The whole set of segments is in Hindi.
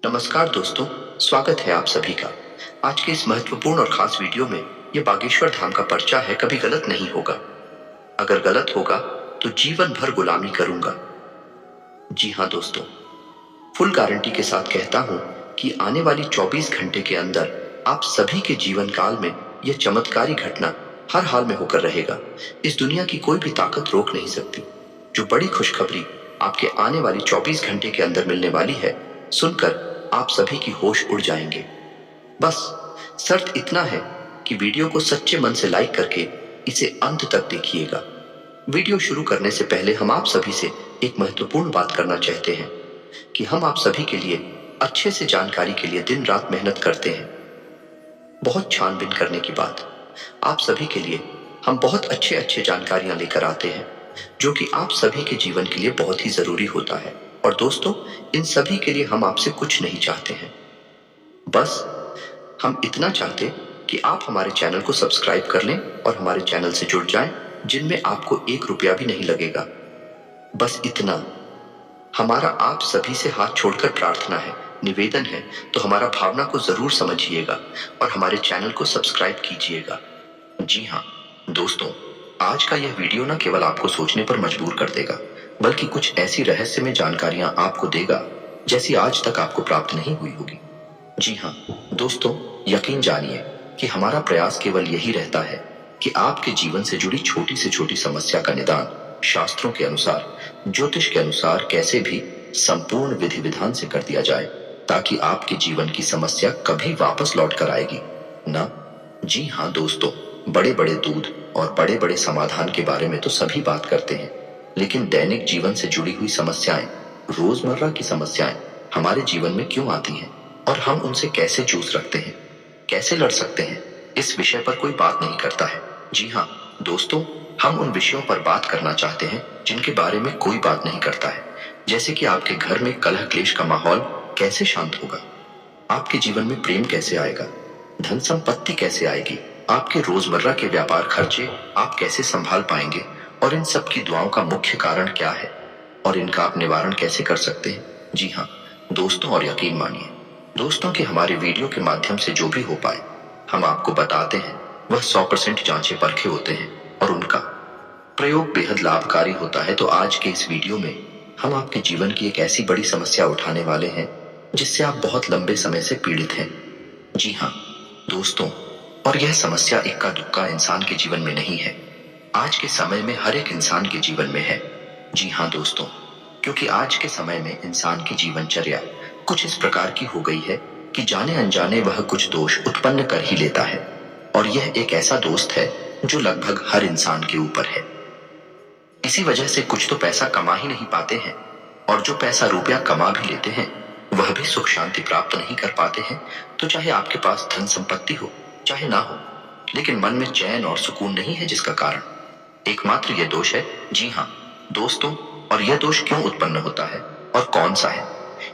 नमस्कार दोस्तों, स्वागत है आप सभी का। आज के इस महत्वपूर्ण और खास वीडियो में ये बागेश्वर धाम का पर्चा है, कभी गलत नहीं होगा। अगर गलत होगा तो जीवन भर गुलामी करूंगा। जी हाँ दोस्तों, फुल गारंटी के साथ कहता हूँ कि आने वाली 24 घंटे के अंदर आप सभी के जीवन काल में यह चमत्कारी घटना हर हाल में होकर रहेगा। इस दुनिया की कोई भी ताकत रोक नहीं सकती। जो बड़ी खुशखबरी आपके आने वाली 24 घंटे के अंदर मिलने वाली है, सुनकर आप सभी की होश उड़ जाएंगे। बस शर्त इतना है कि वीडियो को सच्चे मन से लाइक करके इसे अंत तक देखिएगा। वीडियो शुरू करने से पहले हम आप सभी से एक महत्वपूर्ण बात करना चाहते हैं कि हम आप सभी के लिए अच्छे से जानकारी के लिए दिन रात मेहनत करते हैं। बहुत छानबीन करने की बात, आप सभी के लिए हम बहुत अच्छे जानकारियां लेकर आते हैं जो कि आप सभी के जीवन के लिए बहुत ही जरूरी होता है। और दोस्तों, इन सभी के लिए हम आपसे कुछ नहीं चाहते हैं, बस हम इतना चाहते कि आप हमारे चैनल को सब्सक्राइब कर लें और हमारे चैनल से जुड़ जाएं, जिनमें आपको 1 रुपया भी नहीं लगेगा। बस इतना हमारा आप सभी से हाथ छोड़कर प्रार्थना है, निवेदन है, तो हमारा भावना को जरूर समझिएगा और हमारे चैनल को सब्सक्राइब कीजिएगा। जी हाँ दोस्तों, आज का यह वीडियो न केवल आपको सोचने पर मजबूर कर देगा, बल्कि कुछ ऐसी रहस्यमय जानकारियां आपको देगा जैसी आज तक आपको प्राप्त नहीं हुई होगी। जी हाँ दोस्तों, यकीन जानिए कि हमारा प्रयास केवल यही रहता है कि आपके जीवन से जुड़ी छोटी से छोटी समस्या का निदान शास्त्रों के अनुसार, ज्योतिष के अनुसार कैसे भी संपूर्ण विधि विधान से कर दिया जाए, ताकि आपके जीवन की समस्या कभी वापस लौट कर आएगी ना। जी हाँ दोस्तों, बड़े बड़े दूध और बड़े बड़े समाधान के बारे में तो सभी बात करते हैं, लेकिन दैनिक जीवन से जुड़ी हुई समस्याएं, रोजमर्रा की समस्याएं हमारे जीवन में क्यों आती हैं और हम उनसे कैसे जूझ रखते हैं, कैसे लड़ सकते हैं, इस विषय पर कोई बात नहीं करता है। जी हाँ दोस्तों, हम उन विषयों पर बात करना चाहते हैं जिनके बारे में कोई बात नहीं करता है। जैसे कि आपके घर में कलह क्लेश का माहौल कैसे शांत होगा, आपके जीवन में प्रेम कैसे आएगा, धन संपत्ति कैसे आएगी, आपके रोजमर्रा के व्यापार खर्चे आप कैसे संभाल पाएंगे, और इन सब की दुआओं का मुख्य कारण क्या है और इनका आप निवारण कैसे कर सकते हैं। जी हाँ दोस्तों, और यकीन मानिए दोस्तों कि हमारे वीडियो के माध्यम से जो भी हो पाए हम आपको बताते हैं, वह 100% जांचे परखे होते हैं और उनका प्रयोग बेहद लाभकारी होता है। तो आज के इस वीडियो में हम आपके जीवन की एक ऐसी बड़ी समस्या उठाने वाले हैं जिससे आप बहुत लंबे समय से पीड़ित हैं। जी हाँ दोस्तों, और यह समस्या इक्का दुक्का इंसान के जीवन में नहीं है, आज के समय में हर एक इंसान के जीवन में है। जी हाँ दोस्तों, क्योंकि आज के समय में इंसान की जीवनचर्या कुछ इस प्रकार की हो गई है कि जाने अनजाने वह कुछ दोष उत्पन्न कर ही लेता है, और यह एक ऐसा दोस्त है जो लगभग हर इंसान के ऊपर है। इसी वजह से कुछ तो पैसा कमा ही नहीं पाते हैं, और जो पैसा रुपया कमा भी लेते हैं वह भी सुख शांति प्राप्त नहीं कर पाते हैं। तो चाहे आपके पास धन संपत्ति हो चाहे ना हो, लेकिन मन में चैन और सुकून नहीं है, जिसका कारण एकमात्र यह दोष है। जी हाँ दोस्तों, और यह दोष क्यों उत्पन्न होता है और कौन सा है,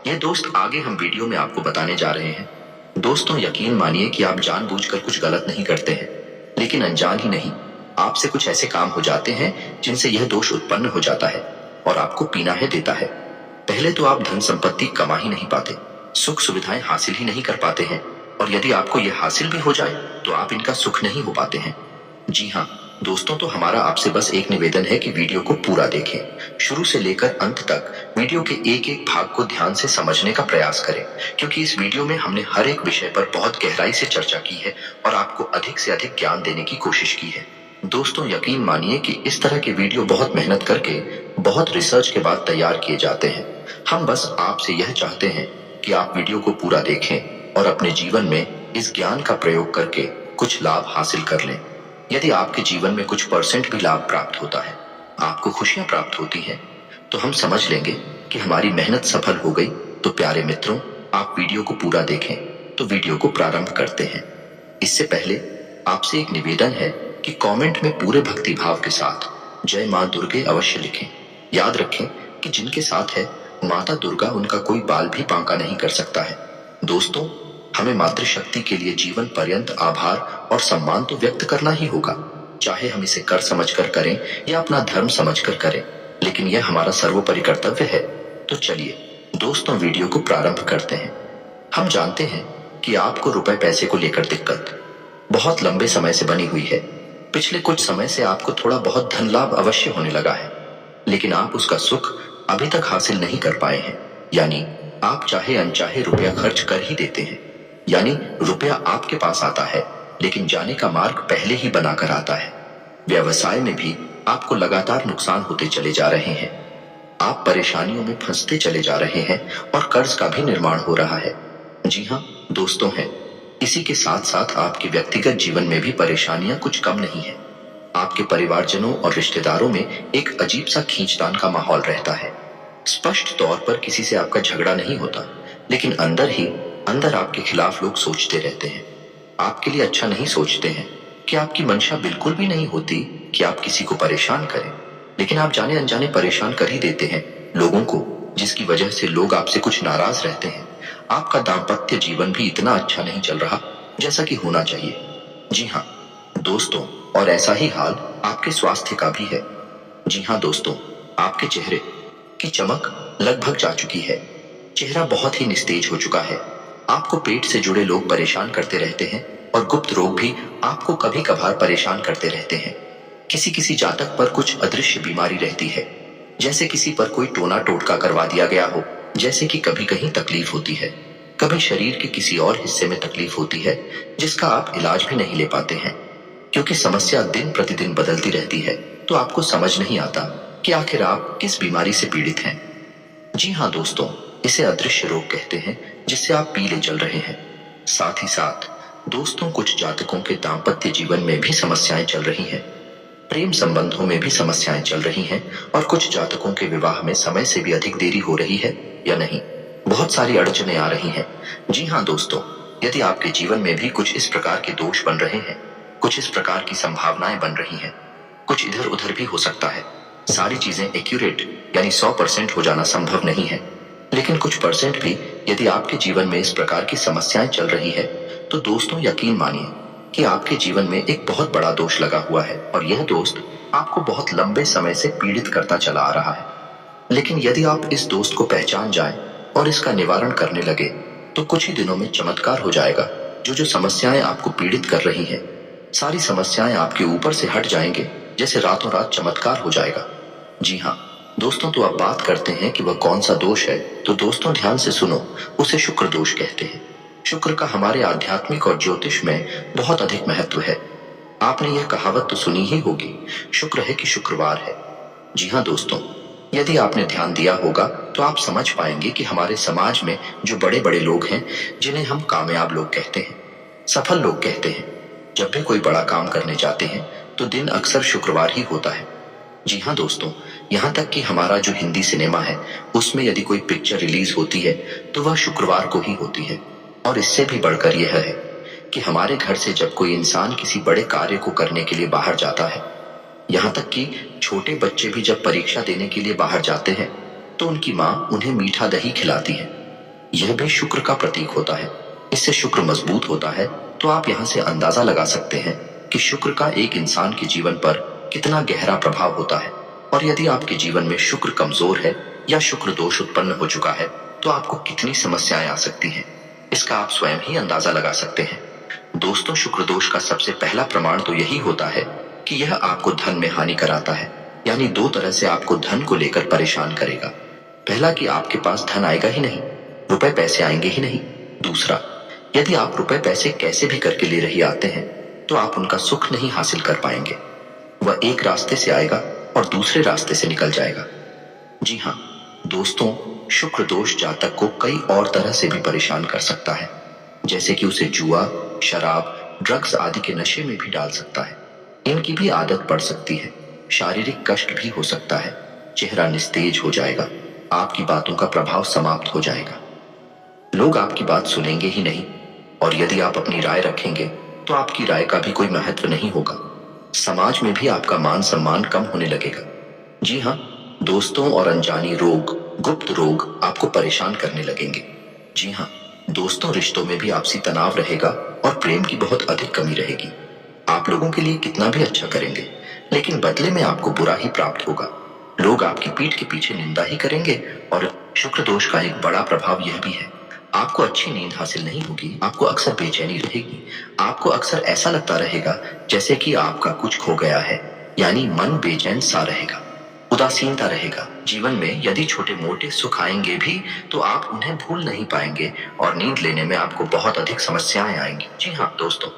यह दोस्त आगे हम वीडियो में आपको बताने जा रहे हैं। दोस्तों, यकीन मानिए कि आप जानबूझकर कुछ गलत नहीं करते हैं, लेकिन अनजान ही नहीं आपसे कुछ ऐसे काम हो जाते हैं जिनसे यह दोष उत्पन्न हो जाता है और आपको पीना है देता है। पहले तो आप धन संपत्ति कमा ही नहीं पाते, सुख सुविधाएं हासिल ही नहीं कर पाते हैं, और यदि आपको यह हासिल भी हो जाए तो आप इनका सुख नहीं हो पाते हैं। जी हाँ दोस्तों, तो हमारा आपसे बस एक निवेदन है कि वीडियो को पूरा देखें, शुरू से लेकर अंत तक वीडियो के एक एक भाग को ध्यान से समझने का प्रयास करें, क्योंकि इस वीडियो में हमने हर एक विषय पर बहुत गहराई से चर्चा की है और आपको अधिक से अधिक ज्ञान देने की कोशिश की है। दोस्तों, यकीन मानिए कि इस तरह के वीडियो बहुत मेहनत करके, बहुत रिसर्च के बाद तैयार किए जाते हैं। हम बस आपसे यह चाहते हैं कि आप वीडियो को पूरा देखें और अपने जीवन में इस ज्ञान का प्रयोग करके कुछ लाभ हासिल कर लें। यदि आपके जीवन में कुछ % भी लाभ प्राप्त होता है, आपको खुशियां प्राप्त होती हैं, तो हम समझ लेंगे कि हमारी मेहनत सफल हो गई। तो प्यारे मित्रों, आप वीडियो को पूरा देखें। तो वीडियो को प्रारंभ करते हैं। इससे पहले आपसे एक निवेदन है कि कमेंट में पूरे भक्ति भाव के साथ जय मां दुर्गे अवश्य लिखें। याद रखें कि जिनके साथ है माता दुर्गा, उनका कोई बाल भी बांका नहीं कर सकता है। दोस्तों, हमें मातृशक्ति के लिए जीवन पर्यंत आभार और सम्मान तो व्यक्त करना ही होगा, चाहे हम इसे कर समझकर करें या अपना धर्म समझकर करें, लेकिन यह हमारा सर्वोपरि कर्तव्य है। तो चलिए दोस्तों, वीडियो को प्रारंभ करते हैं। हम जानते हैं कि आपको रुपए पैसे को लेकर दिक्कत बहुत लंबे समय से बनी हुई है। पिछले कुछ समय से आपको थोड़ा बहुत धन लाभ अवश्य होने लगा है, लेकिन आप उसका सुख अभी तक हासिल नहीं कर पाए हैं। यानी आप चाहे अनचाहे रुपया खर्च कर ही देते हैं। यानी रुपया आपके पास आता है, लेकिन जाने का मार्ग पहले ही बनाकर आता है। व्यवसाय में भी आपको लगातार नुकसान होते चले जा रहे हैं। आप परेशानियों में फंसते चले जा रहे हैं और कर्ज का भी निर्माण हो रहा है। जी हाँ दोस्तों हैं, इसी के साथ साथ आपके व्यक्तिगत जीवन में भी परेशानियां कुछ कम नहीं है। आपके परिवारजनों और रिश्तेदारों में एक अजीब सा खींचतान का माहौल रहता है। स्पष्ट तौर पर किसी से आपका झगड़ा नहीं होता, लेकिन अंदर ही अंदर आपके खिलाफ लोग सोचते रहते हैं। आपके लिए अच्छा नहीं सोचते हैं कि आपकी मंशा बिल्कुल भी नहीं होती कि आप किसी को परेशान करें, लेकिन आप जाने अनजाने परेशान कर ही देते हैं लोगों को, जिसकी वजह से लोग आपसे कुछ नाराज रहते हैं। आपका दाम्पत्य जीवन भी इतना अच्छा नहीं चल रहा जैसा कि होना चाहिए। जी हाँ दोस्तों, और ऐसा ही हाल आपके स्वास्थ्य का भी है। जी हाँ दोस्तों, आपके चेहरे की चमक लगभग जा चुकी है। चेहरा बहुत ही निस्तेज हो चुका है। आपको पेट से जुड़े लोग परेशान करते रहते हैं और गुप्त रोग भी आपको कभी कभार परेशान करते रहते हैं। किसी किसी जातक पर कुछ अदृश्य बीमारी रहती है, जैसे किसी पर कोई टोना टोटका करवा दिया गया हो। जैसे कि कभी कहीं तकलीफ होती है, कभी शरीर के किसी और हिस्से में तकलीफ होती है, जिसका आप इलाज भी नहीं ले पाते हैं, क्योंकि समस्या दिन प्रतिदिन बदलती रहती है। तो आपको समझ नहीं आता कि आखिर आप किस बीमारी से पीड़ित हैं। जी हाँ दोस्तों, इसे अदृश्य रोग कहते हैं, जिससे आप पीले चल रहे हैं। साथ ही साथ दोस्तों, कुछ जातकों के दाम्पत्य जीवन में भी समस्याएं चल रही हैं। प्रेम संबंधों में भी समस्याएं चल रही हैं और कुछ जातकों के विवाह में समय से भी अधिक देरी हो रही है या नहीं, बहुत सारी अड़चनें आ रही हैं। जी हाँ दोस्तों, यदि आपके जीवन में भी कुछ इस प्रकार के दोष बन रहे हैं, कुछ इस प्रकार की संभावनाएं बन रही हैं, कुछ इधर उधर भी हो सकता है। सारी चीजें एक्यूरेट यानी 100% हो जाना संभव नहीं है, लेकिन कुछ परसेंट भी यदि आपके जीवन में इस प्रकार की समस्याएं चल रही है, तो दोस्तों यकीन मानिए कि आपके जीवन में एक बहुत बड़ा दोष लगा हुआ है और यह दोस्त आपको बहुत लंबे समय से पीड़ित करता चला आ रहा है। लेकिन यदि आप इस दोस्त को पहचान जाएं और इसका निवारण करने लगे, तो कुछ ही दिनों में चमत्कार हो जाएगा। जो समस्याएं आपको पीड़ित कर रही हैं, सारी समस्याएं आपके ऊपर से हट जाएंगे, जैसे रातों रात चमत्कार हो जाएगा। जी हाँ दोस्तों, तो आप बात करते हैं कि वह कौन सा दोष है, तो दोस्तों ध्यान से सुनो, उसे शुक्र दोष कहते हैं। शुक्र का हमारे आध्यात्मिक और ज्योतिष में बहुत अधिक महत्व है। आपने यह कहावत तो सुनी ही होगी, शुक्र है कि शुक्रवार है। जी हाँ दोस्तों, यदि आपने ध्यान दिया होगा तो आप समझ पाएंगे कि हमारे समाज में जो बड़े बड़े लोग हैं, जिन्हें हम कामयाब लोग कहते हैं, सफल लोग कहते हैं, जब भी कोई बड़ा काम करने जाते हैं तो दिन अक्सर शुक्रवार ही होता है। जी हाँ दोस्तों, यहाँ तक कि हमारा जो हिंदी सिनेमा है, उसमें यदि कोई पिक्चर रिलीज होती है तो वह शुक्रवार को ही होती है। और इससे भी बढ़कर यह है कि हमारे घर से जब कोई इंसान किसी बड़े कार्य को करने के लिए बाहर जाता है, यहाँ तक कि छोटे बच्चे भी जब परीक्षा देने के लिए बाहर जाते हैं, तो उनकी माँ उन्हें मीठा दही खिलाती है। यह भी शुक्र का प्रतीक होता है। इससे शुक्र मजबूत होता है। तो आप यहाँ से अंदाजा लगा सकते हैं कि शुक्र का एक इंसान के जीवन पर कितना गहरा प्रभाव होता है। और यदि आपके जीवन में शुक्र कमजोर है या शुक्र दोष उत्पन्न हो चुका है, तो आपको कितनी समस्याएं आ सकती हैं, इसका आप स्वयं ही अंदाजा लगा सकते हैं। दोस्तों, शुक्र दोष का सबसे पहला प्रमाण तो यही होता है कि यह आपको धन में हानि कराता है। यानी दो तरह से आपको धन को लेकर परेशान करेगा। पहला कि आपके पास धन आएगा ही नहीं, रुपए पैसे आएंगे ही नहीं। दूसरा, यदि आप रुपए पैसे कैसे भी करके ले रही आते हैं, तो आप उनका सुख नहीं हासिल कर पाएंगे। वह एक रास्ते से आएगा और दूसरे रास्ते से निकल जाएगा। जी हाँ दोस्तों, शुक्र दोष जातक को कई और तरह से भी परेशान कर सकता है, जैसे कि उसे जुआ, शराब, ड्रग्स आदि के नशे में भी डाल सकता है। इनकी भी आदत पड़ सकती है। शारीरिक कष्ट भी हो सकता है। चेहरा निस्तेज हो जाएगा। आपकी बातों का प्रभाव समाप्त हो जाएगा। लोग आपकी बात सुनेंगे ही नहीं, और यदि आप अपनी राय रखेंगे तो आपकी राय का भी कोई महत्व नहीं होगा। समाज में भी आपका मान सम्मान कम होने लगेगा। जी हाँ दोस्तों, और अनजानी रोग, गुप्त रोग आपको परेशान करने लगेंगे। जी हाँ दोस्तों, रिश्तों में भी आपसी तनाव रहेगा और प्रेम की बहुत अधिक कमी रहेगी। आप लोगों के लिए कितना भी अच्छा करेंगे, लेकिन बदले में आपको बुरा ही प्राप्त होगा। लोग आपकी पीठ के पीछे निंदा ही करेंगे। और शुक्र दोष का एक बड़ा प्रभाव यह भी है, आपको अच्छी नींद हासिल नहीं होगी, आपको अक्सर बेचैनी रहेगी, आपको अक्सर ऐसा लगता रहेगा जैसे कि आपका कुछ खो गया है, यानी मन बेचैन सा रहेगा, उदासीनता रहेगा। जीवन में यदि छोटे मोटे सुख आएंगे भी तो आप उन्हें भूल नहीं पाएंगे और नींद लेने में आपको बहुत अधिक समस्याएं आएंगी। जी हाँ दोस्तों,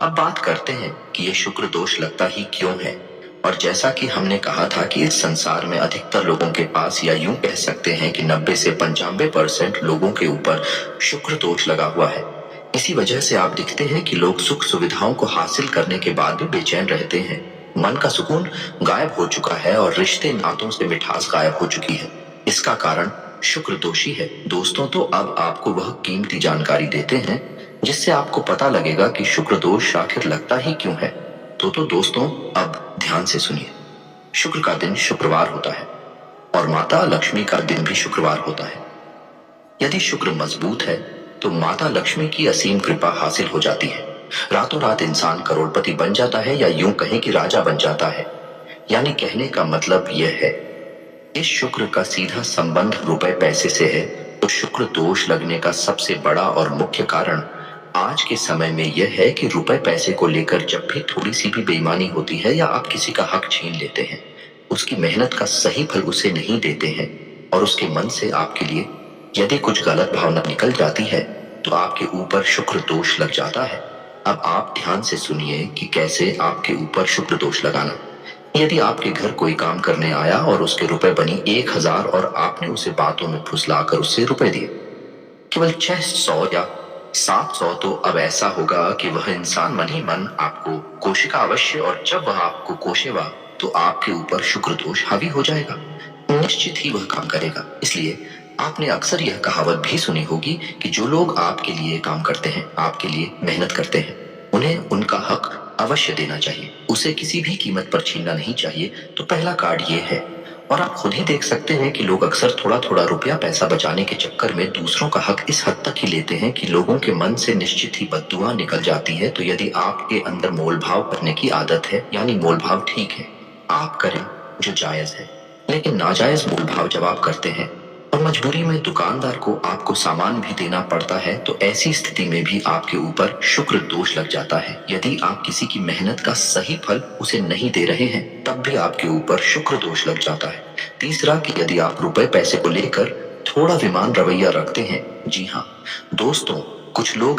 अब बात करते हैं कि ये शुक्र दोष लगता ही क्यों है। और जैसा कि हमने कहा था कि इस संसार में अधिकतर लोगों के पास, या यूं कह सकते हैं कि 90 से 95% लोगों के ऊपर शुक्र दोष लगा हुआ है। इसी वजह से आप देखते हैं कि लोग सुख सुविधाओं को हासिल करने के बाद भी बेचैन रहते हैं। मन का सुकून गायब हो चुका है और रिश्ते नातों से मिठास गायब हो चुकी है। इसका कारण शुक्र दोषी है। दोस्तों, तो अब आपको वह कीमती जानकारी देते हैं जिससे आपको पता लगेगा कि शुक्र दोष आखिर लगता ही क्यों है। तो दोस्तों, अब ध्यान से सुनिए। शुक्र का दिन शुक्रवार होता है और माता लक्ष्मी का दिन भी शुक्रवार होता है। यदि शुक्र मजबूत है तो माता लक्ष्मी की असीम कृपा हासिल हो जाती है। रातों रात इंसान करोड़पति बन जाता है, या यूं कहें कि राजा बन जाता है। यानी कहने का मतलब यह है, इस शुक्र का सीधा संबंध रुपए पैसे से है। तो शुक्र दोष लगने का सबसे बड़ा और मुख्य कारण आज के समय में यह है कि रुपए पैसे को लेकर जब भी थोड़ी सी भी बेईमानी होती है या आप किसी का हक छीन लेते हैं, उसकी मेहनत का सही फल उसे नहीं देते हैं और उसके मन से आपके लिए यदि कुछ गलत भावना निकल जाती है तो आपके ऊपर शुक्र दोष लग जाता है। अब आप ध्यान से सुनिए कि कैसे आपके ऊपर शुक्र दोष लगाना। यदि आपके घर कोई काम करने आया और उसके रुपए बनी 1000 और आपने उसे बातों में फुसलाकर उससे रुपए दिए केवल 600 या 700, तो अब ऐसा होगा कि वह इंसान मन ही मन आपको कोशिका अवश्य, और जब वह आपको कोशेगा तो आपके ऊपर शुक्र दोष हावी हो जाएगा। निश्चित ही वह काम करेगा। इसलिए आपने अक्सर यह कहावत भी सुनी होगी कि जो लोग आपके लिए काम करते हैं, आपके लिए मेहनत करते हैं, उन्हें उनका हक अवश्य देना चाहिए, उसे किसी भी कीमत पर छीनना नहीं चाहिए। तो पहला कार्ड ये है। और आप खुद ही देख सकते हैं कि लोग अक्सर थोड़ा थोड़ा रुपया पैसा बचाने के चक्कर में दूसरों का हक इस हद तक ही लेते हैं कि लोगों के मन से निश्चित ही बद्दुआ निकल जाती है। तो यदि आपके अंदर मोलभाव करने की आदत है, यानी मोलभाव ठीक है, आप करें जो जायज है, लेकिन नाजायज मोलभाव जब आप करते हैं और मजबूरी में दुकानदार को आपको सामान भी देना पड़ता है, तो ऐसी स्थिति में भी आपके ऊपर शुक्र दोष लग जाता है। यदि आप किसी की मेहनत का सही फल उसे नहीं दे रहे हैं, तब भी आपके ऊपर शुक्र दोष लग जाता है। तीसरा, कि यदि आप रुपए पैसे को लेकर थोड़ा विमान रवैया रखते हैं। जी हाँ दोस्तों, कुछ लोग